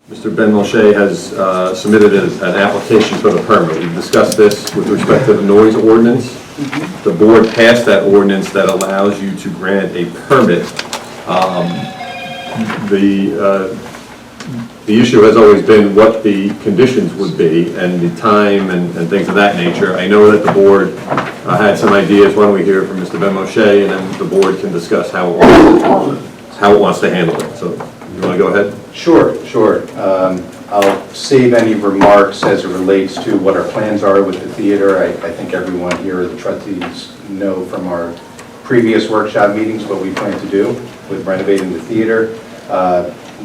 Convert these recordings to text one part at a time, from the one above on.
Mr. Benmosche has submitted an application for the permit. We've discussed this with respect to the noise ordinance. The board passed that ordinance that allows you to grant a permit. The issue has always been what the conditions would be and the time and things of that nature. I know that the board had some ideas. Why don't we hear from Mr. Benmosche, and then the board can discuss how it wants to handle it. So you want to go ahead? Sure. I'll save any remarks as it relates to what our plans are with the theater. I think everyone here, the trustees, know from our previous workshop meetings what we plan to do with renovating the theater.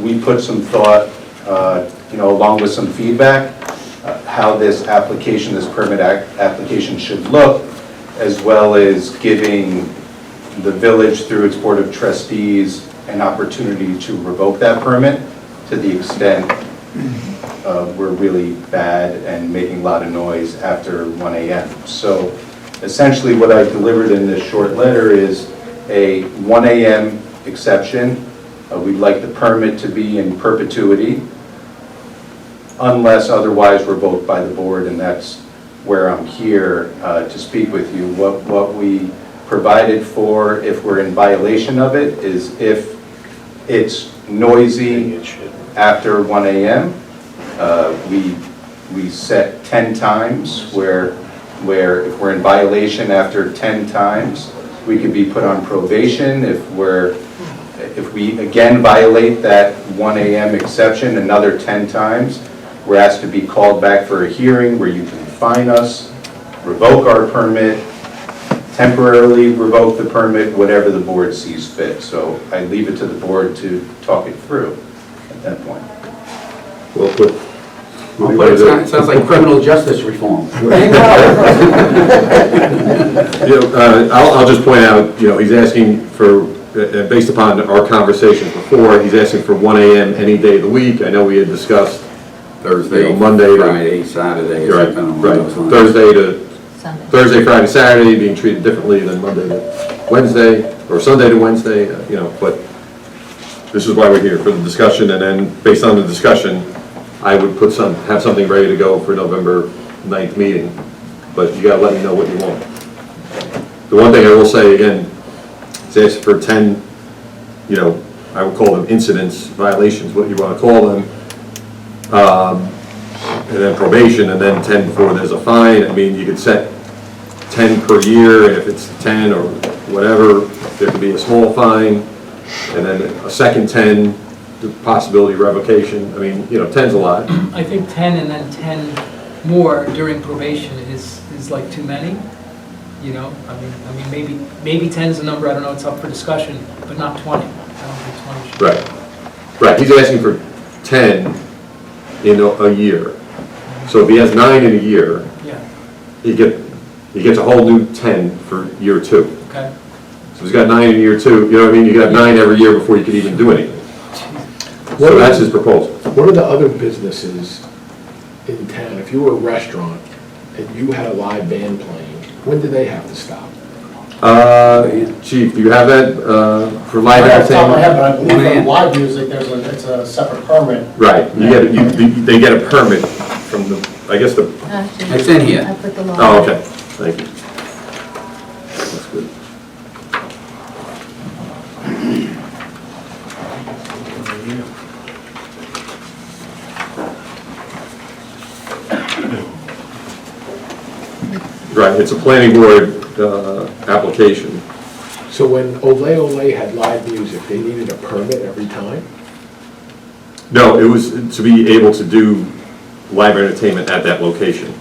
We put some thought, along with some feedback, how this application, this permit application should look, as well as giving the village through its board of trustees an opportunity to revoke that permit to the extent we're really bad and making a lot of noise after 1 a.m. So essentially what I delivered in this short letter is a 1 a.m. exception. We'd like the permit to be in perpetuity unless otherwise revoked by the board, and that's where I'm here to speak with you. What we provided for if we're in violation of it is if it's noisy after 1 a.m. We set 10 times where if we're in violation after 10 times, we could be put on probation. If we again violate that 1 a.m. exception another 10 times, we're asked to be called back for a hearing where you can fine us, revoke our permit, temporarily revoke the permit, whatever the board sees fit. So I leave it to the board to talk it through at that point. Well put. It sounds like criminal justice reform. I'll just point out, he's asking for, based upon our conversations before, he's asking for 1 a.m. any day of the week. I know we had discussed Thursday, Monday, Friday, Saturday. Right. Thursday, Friday, Saturday being treated differently than Monday to Wednesday or Sunday to Wednesday. But this is why we're here, for the discussion, and then based on the discussion, I would have something ready to go for November 9th meeting. But you got to let me know what you want. The one thing I will say again, it's asked for 10, I would call them incidents, violations, what you want to call them, and then probation, and then 10 before there's a fine. I mean, you could set 10 per year, and if it's 10 or whatever, there could be a small fine, and then a second 10, the possibility of revocation. I mean, 10's a lot. I think 10 and then 10 more during probation is like too many. I mean, maybe 10 is a number. I don't know. It's up for discussion, but not 20. I don't think 20 should. Right. He's asking for 10 in a year. So if he has 9 in a year, yeah, he gets a whole new 10 for year 2. Okay. So he's got 9 in year 2. You know what I mean? You got 9 every year before you could even do anything. So that's his proposal. What are the other businesses in town? If you were a restaurant and you had a live band playing, when do they have to stop? Chief, do you have that for live entertainment? But I believe for live music, it's a separate permit. Right. They get a permit from I guess the. It's in here. I put the law. Oh, okay. Thank you. That's good. Right, it's a planning board application. So when Ole had live music, they needed a permit every time? No, it was to be able to do live entertainment at that location.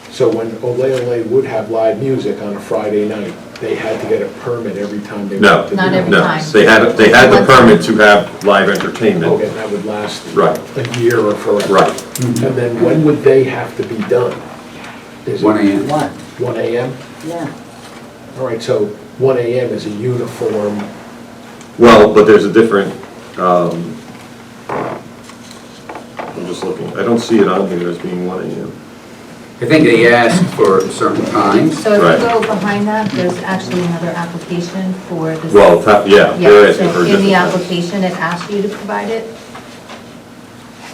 So when Ole would have live music on a Friday night, they had to get a permit every time they No, wanted to do Not it? every no. time. They had the permit to have live entertainment. Okay, and that would last Right. a year or forever? Right. And then when would they have to be done? Is it 1 a.m. 1 a.m.? Yeah. All right, so 1 a.m. is a uniform. Well, but there's a different, I'm just looking, I don't see it on here as being 1 a.m. I think they asked for certain times. So if Right. you go behind that, there's actually another application for this. Well, yeah, they're Yeah, asking so for a in the different. application, it asks you to provide it.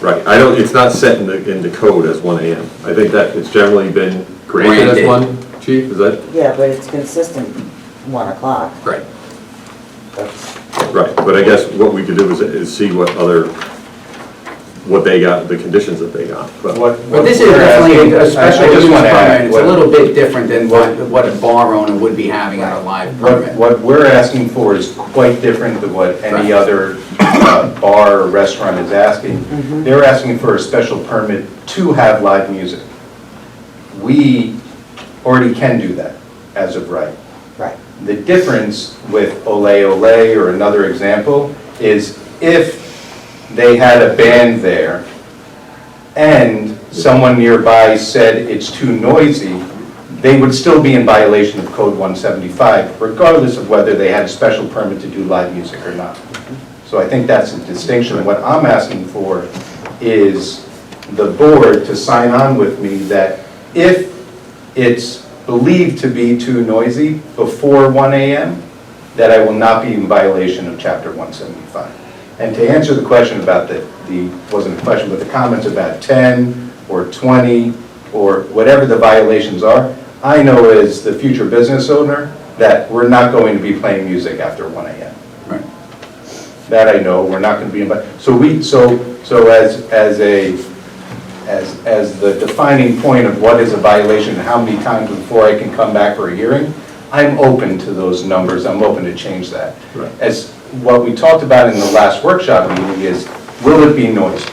Right, I don't, it's not set in the code as 1 AM. I think that it's generally been granted as Granted. 1, Chief, is that? Yeah, but it's consistent 1 o'clock. Right. That's, Right, but I guess what we could do is see what they got, the conditions that they got. But But this is definitely a special I just use want to add, permit. It's a little bit different than what a bar owner would be having on a live permit. What we're asking for is quite different than what any Right. other bar or restaurant is asking. They're asking for a special permit to have live music. We already can do that as of right. right. The difference with Ole Ole or another example is if they had a band there and someone nearby said it's too noisy, they would still be in violation of Code 175, regardless of whether they had a special permit to do live music or not. So I think that's a distinction. What I'm asking for is the board to sign on with me that if it's believed to be too noisy before 1 AM, that I will not be in violation of Chapter 175. And to answer the question about wasn't a question, but the comments about 10 or 20 or whatever the violations are, I know as the future business owner that we're not going to be playing music after 1 AM. Right. That I know, we're not going to be, so as the defining point of what is a violation and how many times before I can come back for a hearing, I'm open to those numbers, I'm open to change that. Right. As what we talked about in the last workshop meeting is, will it be noisy?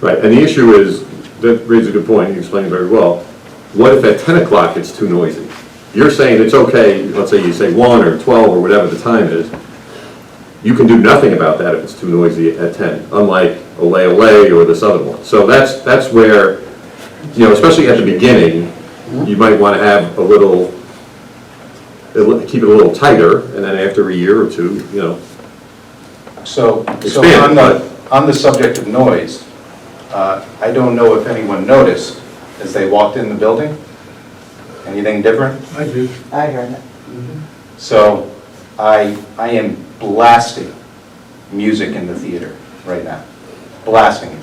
Right, and the issue is, that raises a good point, you explained it very well. What if at 10 o'clock it's too noisy? You're saying it's okay, let's say you say 1 or 12 or whatever the time is, you can do nothing about that if it's too noisy at 10, unlike Ole Ole or this other one. So that's where, especially at the beginning, you might want to have keep it a little tighter, and then after a year or two, So Expand, on the subject of noise, I don't know if anyone noticed as they walked in the building, anything different? I do. I heard it. So I am blasting music in the theater right now, blasting it.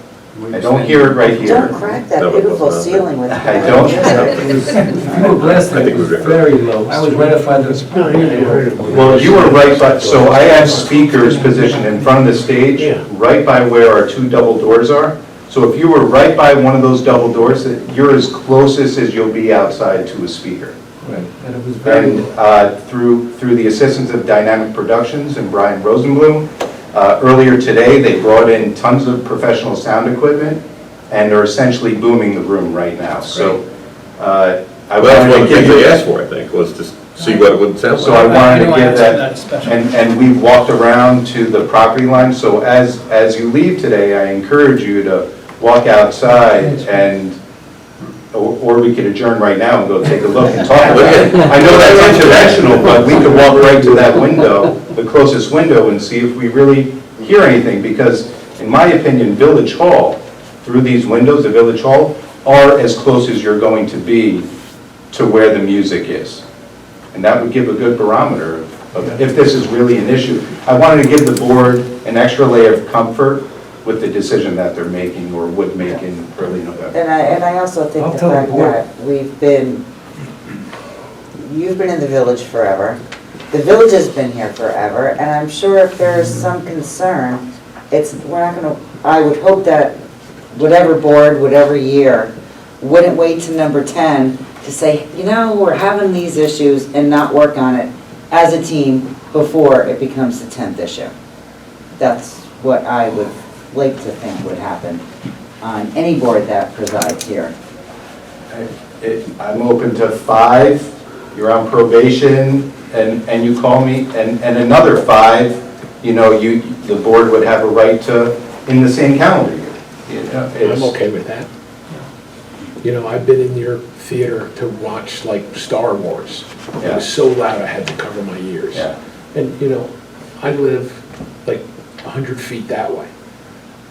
I don't hear it right here. Don't crack that No, but beautiful what's not? ceiling with. I don't. You were blessed, I think we were- very low. I was right up by the. Well, you were right, but, so I have speakers positioned in front of the stage, right by where our 2 double doors are. So if you were right by one of those double doors, you're as closest as you'll be outside to a speaker. Right, and it was very And low. through the assistance of Dynamic Productions and Brian Rosenblum, earlier today, they brought in tons of professional sound equipment and are essentially booming the room right now. So I Well, that's wanted one to of the give things they you, asked for, I think, was to see what it would sound so I like. wanted to I give answered that, special. and we've walked around to the property line. So as you leave today, I encourage you to walk outside and, or we could adjourn right now and go take a look and talk about it. I know that's interventional, but we could walk right to that window, the closest window, and see if we really hear anything, because in my opinion, Village Hall, through these windows, the Village Hall, are as close as you're going to be to where the music is. And that would give a good barometer of if this is really an issue. I wanted to give the board an extra layer of comfort with the decision that they're making or would make in early November. And I also think I'll the tell the fact board. that you've been in the village forever, the village has been here forever, and I'm sure if there's some concern, we're not gonna, I would hope that whatever board, whatever year, wouldn't wait to number 10 to say, we're having these issues and not work on it as a team before it becomes the 10th issue. That's what I would like to think would happen on any board that presides here. I'm open to 5, you're on probation, and you call me, and another 5, the board would have a right to, in the same calendar year. I'm okay with that. I've been in your theater to watch like Star Wars. It Yeah. was so loud I had to cover my ears. Yeah. And, I live like 100 feet that way.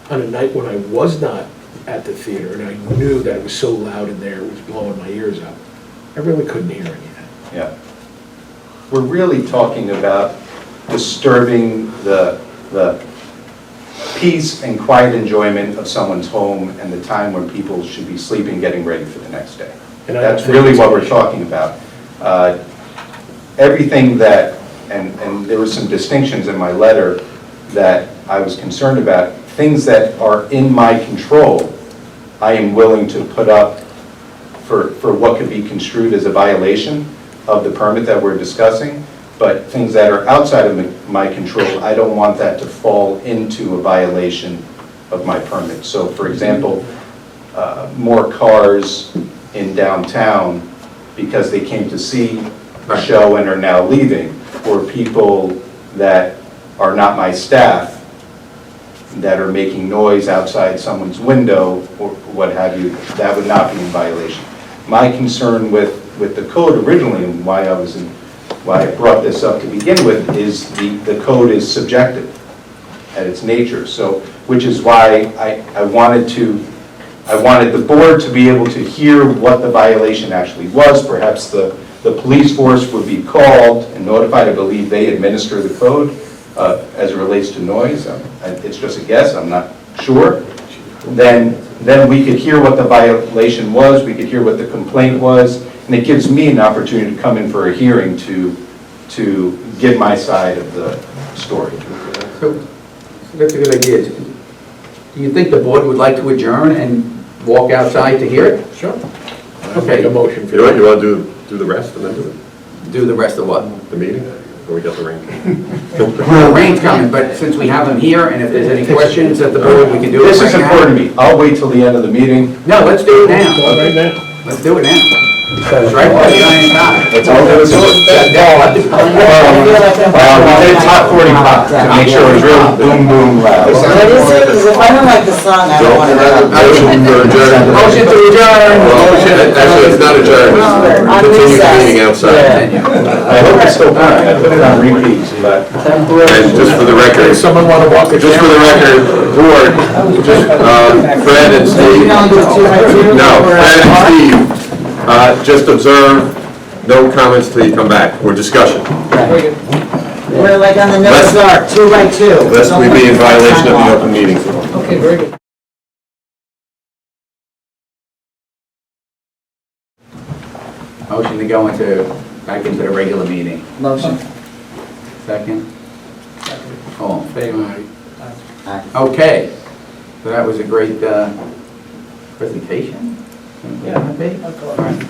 On a night when I was not at the theater and I knew that it was so loud in there, it was blowing my ears out, I really couldn't hear anything. Yeah. We're really talking about disturbing the peace and quiet enjoyment of someone's home and the time when people should be sleeping, getting ready for the next day. And I don't That's think really it's what an we're issue. talking about. Everything that, and there were some distinctions in my letter that I was concerned about, things that are in my control, I am willing to put up for what could be construed as a violation of the permit that we're discussing, but things that are outside of my control, I don't want that to fall into a violation of my permit. So for example, more cars in downtown because they came to see a show and are now leaving, or people that are not my staff that are making noise outside someone's window or what have you, that would not be in violation. My concern with the code originally, and why I brought this up to begin with, is the code is subjective at its nature. So, which is why I wanted the board to be able to hear what the violation actually was. Perhaps the police force would be called and notified. I believe they administer the code as it relates to noise. It's just a guess, I'm not sure. Then we could hear what the violation was, we could hear what the complaint was, and it gives me an opportunity to come in for a hearing to give my side of the story. So, that's a good idea. Do you think the board would like to adjourn and walk outside to hear it? Sure. I'll make a motion for You know what, that. you want to do the rest and then do it? Do the rest of what? The meeting, or we got the rain? Well, the rain's coming, but since we have them here, and if there's any questions at the board, we can do it This right is now. important to me. I'll wait till the end of the meeting. No, let's do it now. Go right now. Let's do it now. Right while the iron's hot. Let's all do it. We did top 40 pop to make sure it was real boom, boom loud. What is it? Because if I don't like the song, I don't want to know. Motion for adjournment. Motion to adjourn. Actually, it's not adjourned, continue the meeting outside. I hope it's still fine. I put it on repeat, but. And just for the record, Someone want to walk it just for the record, board, just, Fred and Steve, no, Fred and Steve, just observe, no comments till you come back, or discussion, Very good. We're like on the Noah's Ark, 2 by 2. lest we be in violation of the open meetings law. Okay, very good. Motion to go back into the regular meeting. Motion. Second? All in favor? Aye. Okay. So that was a great presentation? I'll call it right.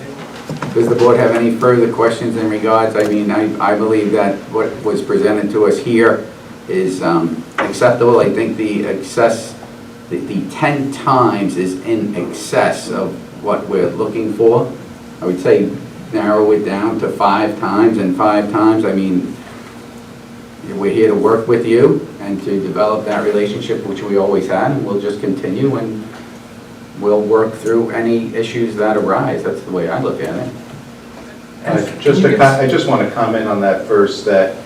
Does the board have any further questions in regards? I mean, I believe that what was presented to us here is acceptable. I think the 10 times is in excess of what we're looking for. I would say narrow it down to 5 times, and 5 times, I mean, we're here to work with you and to develop that relationship which we always had, and we'll just continue and we'll work through any issues that arise. That's the way I look at it. I just want to comment on that first, that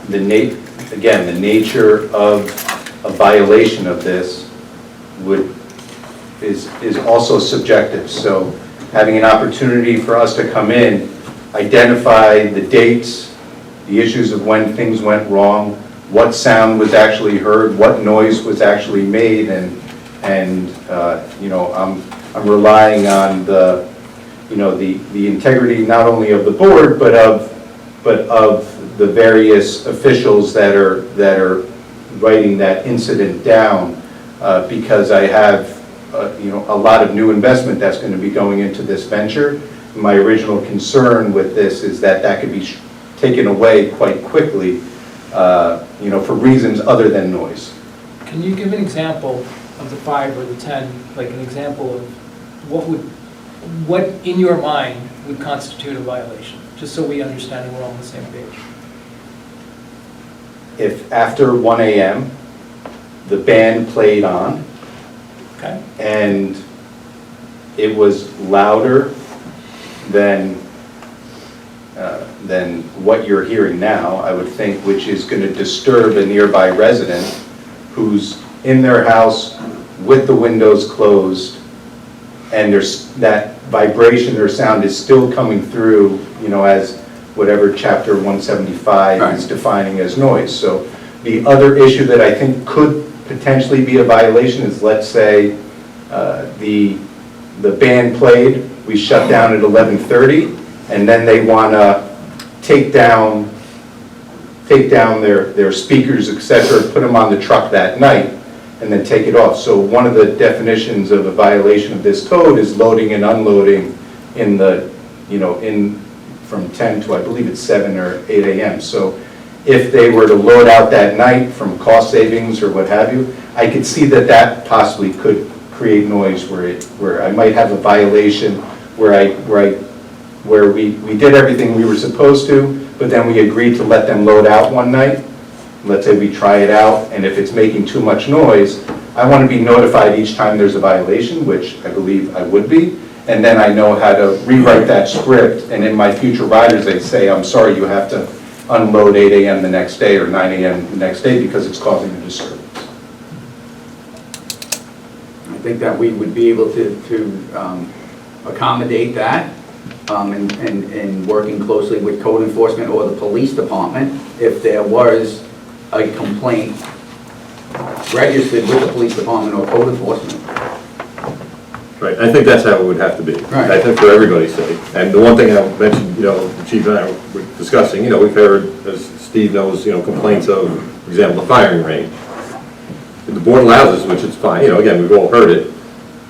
the nature of a violation of this is also subjective. So having an opportunity for us to come in, identify the dates, the issues of when things went wrong, what sound was actually heard, what noise was actually made, and you know, I'm relying on the integrity not only of the board but of the various officials that are writing that incident down, because I have a lot of new investment that's going to be going into this venture. My original concern with this is that could be taken away quite quickly, for reasons other than noise. Can you give an example of the 5 or the 10, like an example of what in your mind would constitute a violation, just so we understand and we're all on the same page? If after 1 a.m. the band played on, Okay? and it was louder than what you're hearing now, I would think, which is going to disturb a nearby resident who's in their house with the windows closed, and there's that vibration or sound is still coming through, as whatever chapter 175 is defining as noise. So the other issue that I think could potentially be a violation is, let's say, the band played, we shut down at 11:30, and then they want to take down their speakers, et cetera, put them on the truck that night, and then take it off. So one of the definitions of a violation of this code is loading and unloading in the, from 10 to, I believe it's 7 or 8 a.m. So if they were to load out that night from cost savings or what have you, I could see that possibly could create noise where I might have a violation where we did everything we were supposed to, but then we agreed to let them load out one night. Let's say we try it out, and if it's making too much noise, I want to be notified each time there's a violation, which I believe I would be, and then I know how to rewrite that script, and in my future riders, they say, I'm sorry, you have to unload 8 a.m. the next day or 9 a.m. the next day because it's causing a disturbance. I think that we would be able to accommodate that, and working closely with code enforcement or the police department if there was a complaint registered with the police department or code enforcement. Right, I think that's how it would have to be. Right. I think for everybody's sake. And the one thing I mentioned, the chief and I were discussing, we've heard, as Steve knows, complaints of, for example, the firing range. If the board allows us, which is fine, again, we've all heard it.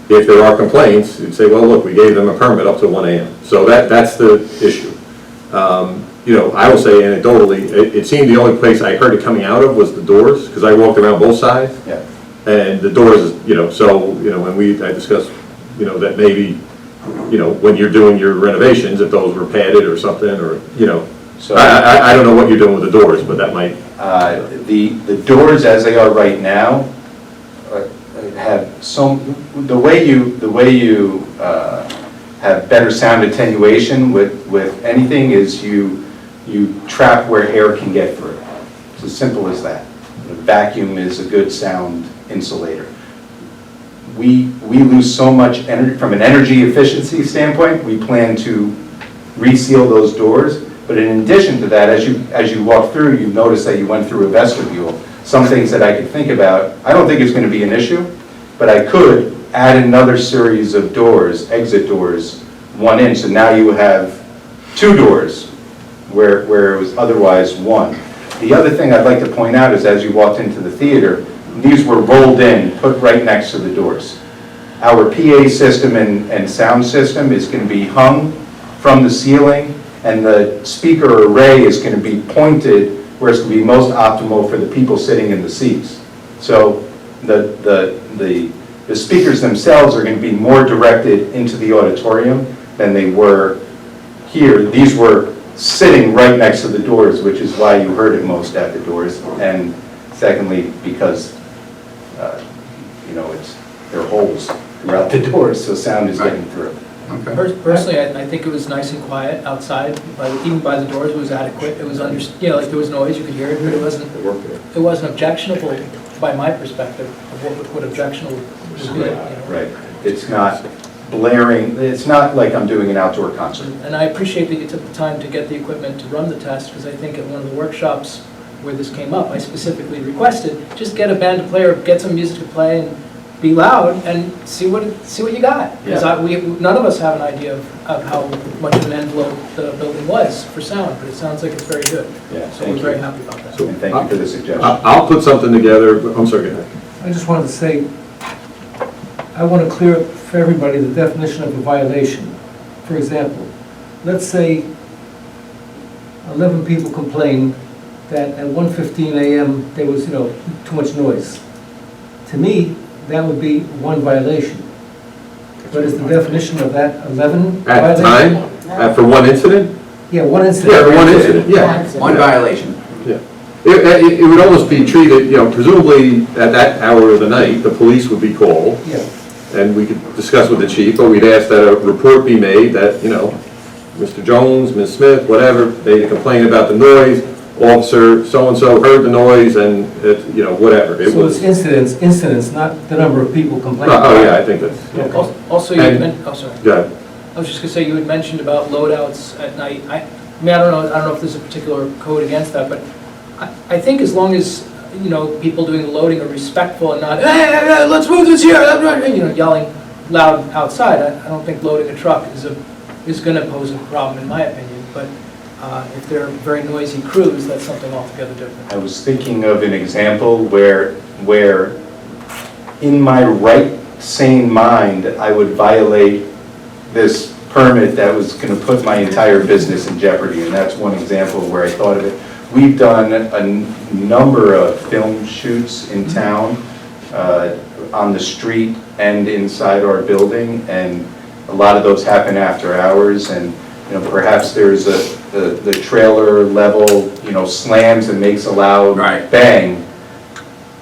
If there are complaints, you'd say, well, look, we gave them a permit up to 1 a.m. So that's the issue. I will say anecdotally, it seemed the only place I heard it coming out of was the doors, because I walked around both sides. Yeah. And the doors, when I discussed, that maybe, when you're doing your renovations, if those were padded or something, or, So I don't know what you're doing with the doors, but that might. The doors as they are right now have the way you have better sound attenuation with anything is you trap where air can get through. It's as simple as that. The vacuum is a good sound insulator. We lose so much energy from an energy efficiency standpoint. We plan to reseal those doors. But in addition to that, as you walk through, you notice that you went through a vestibule. Some things that I could think about, I don't think it's going to be an issue, but I could add another series of doors, exit doors, one in. So now you have 2 doors where it was otherwise 1. The other thing I'd like to point out is as you walked into the theater, these were rolled in, put right next to the doors. Our PA system and sound system is going to be hung from the ceiling, and the speaker array is going to be pointed where it's going to be most optimal for the people sitting in the seats. So the speakers themselves are going to be more directed into the auditorium than they were here. These were sitting right next to the doors, which is why you heard it most at the doors. And secondly, because there are holes throughout the doors, so sound is getting through. Okay. Personally, I think it was nice and quiet outside, even by the doors, it was adequate. It was like there was noise, you could hear it, but it wasn't objectionable by my perspective of what objectionable would be. Right. It's not blaring, it's not like I'm doing an outdoor concert. And I appreciate that you took the time to get the equipment to run the test, because I think at one of the workshops where this came up, I specifically requested, just get a band to play or get some music to play and be loud and see what you got. Because none of us have an idea of how much of an envelope the building was for sound, but it sounds like it's very good. Yeah, So we're very happy about that. So, And thank you for the suggestion. I'll put something together. I'm sorry, go ahead. I just wanted to say, I want to clear up for everybody the definition of a violation. For example, let's say 11 people complain that at 1:15 a.m. there was, too much noise. To me, that would be one violation. What is the definition of that, 11 At the violation? time, for one incident? Yeah, one incident. Yeah, for one incident, yeah. One violation. Yeah. It would almost be treated, presumably at that hour of the night, the police would be called. Yeah. And we could discuss with the chief, but we'd ask that a report be made that, Mr. Jones, Ms. Smith, whatever, they complained about the noise, officer so-and-so heard the noise, and, whatever. It So was. it's incidents, not the number of people complaining. Oh, yeah, I think that's. Yeah. Also, you had sorry. Yeah. I was just gonna say, you had mentioned about loadouts at night. I don't know if there's a particular code against that, but I think as long as, you know, people doing the loading are respectful and not, hey, let's move this here, you know, yelling loud outside. I don't think loading a truck is gonna pose a problem, in my opinion, but if they're very noisy crews, that's something altogether different. I was thinking of an example where in my right sane mind, I would violate this permit that was going to put my entire business in jeopardy, and that's one example where I thought of it. We've done a number of film shoots in town, on the street and inside our building, and a lot of those happen after hours, and you know, perhaps there's the trailer level, you know, slams and makes a loud bang.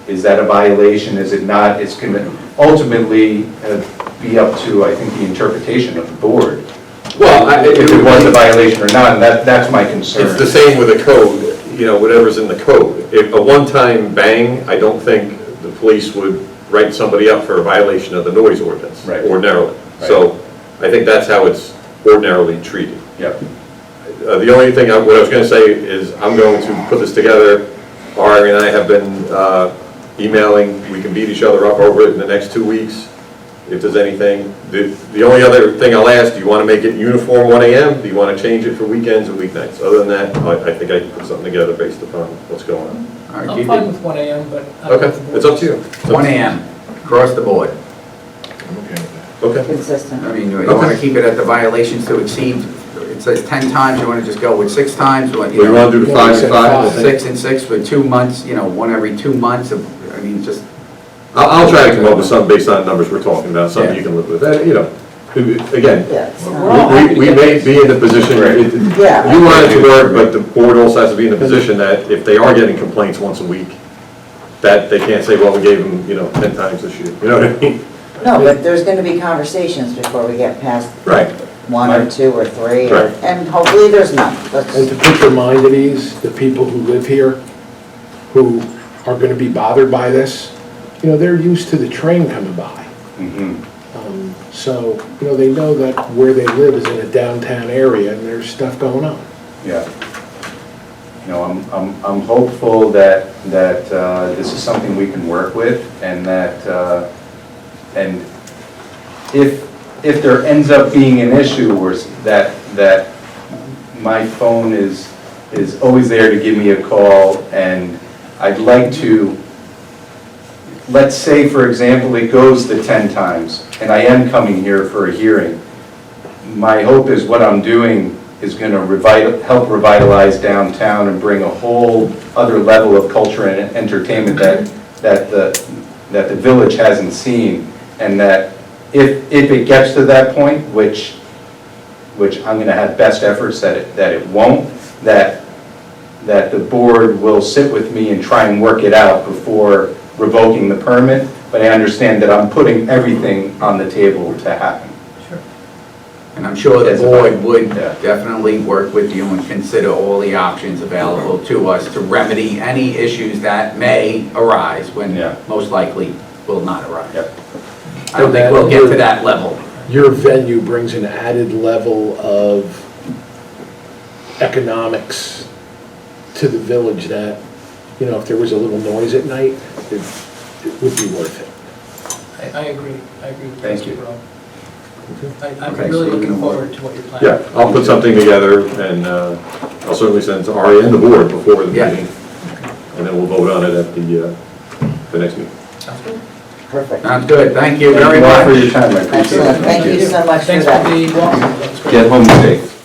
Is that a violation? Is it not? It's going to ultimately be up to, I think, the interpretation of the board. Well, if it was a violation or not, and that's my concern. It's the same with the code, you know, whatever's in the code. If a one-time bang, I don't think the police would write somebody up for a violation of the noise ordinance, ordinarily. Right. So I think that's how it's ordinarily treated. Yep. The only thing what I was going to say is I'm going to put this together. Ari and I have been emailing. We can beat each other up over it in the next 2 weeks if there's anything. The only other thing I'll ask, do you want to make it uniform 1 a.m.? Do you want to change it for weekends and weeknights? Other than that, I think I can put something together based upon what's going on. All right, I'm keep fine it with 1 a.m., but. I don't know if the Okay, board it's up to is. you. It's up to 1 you. a.m. across the board. I'm okay with that. Okay. Consistent. I mean, you want to keep it at the violations to exceed, it says 10 times, you want to just go with 6 times? We want to do the 5 and 5. I think. 6 and 6 for 2 months, you know, 1 every 2 months, I mean, just. I'll try to come up with something based on numbers we're talking about, something you can live with. You know, again, Yeah, it's not- we may be in the position, Yeah. you want it to work, but the board also has to be in a position that if they are getting complaints once a week, that they can't say, well, we gave them, you know, 10 times this year. You know what I mean? No, but there's going to be conversations before we get past Right. 1 or 2 or 3, Right. and hopefully there's none. And to put your mind at ease, the people who live here, who are going to be bothered by this, you know, they're used to the train coming by. So, you know, they know that where they live is in a downtown area and there's stuff going on. Yeah. You know, I'm hopeful that this is something we can work with, and that and if there ends up being an issue where that my phone is always there to give me a call, and I'd like to, let's say, for example, it goes the 10 times, and I am coming here for a hearing. My hope is what I'm doing is going to help revitalize downtown and bring a whole other level of culture and entertainment that the village hasn't seen, and that if it gets to that point, which I'm going to have best efforts that it won't, that the board will sit with me and try and work it out before revoking the permit, but I understand that I'm putting everything on the table to happen. Sure. And I'm sure the board would definitely work with you and consider all the options available to us to remedy any issues that may arise when most likely will not arise. Yep. I don't think we'll get to that level. Your venue brings an added level of economics to the village that, you know, if there was a little noise at night, it would be worth it. I agree with Thank you. Mr. Barone. I'm Okay, really so we looking can forward to what you're planning. Yeah, I'll put something together, and I'll certainly send to Ari and the board before the meeting, and then we'll vote on it at the next meeting. Sounds good. Perfect. Sounds good, thank you very Thank you all much. for your time, I appreciate it. Excellent, thank you so much for Thanks for that. the walk. That was great. Get home safe.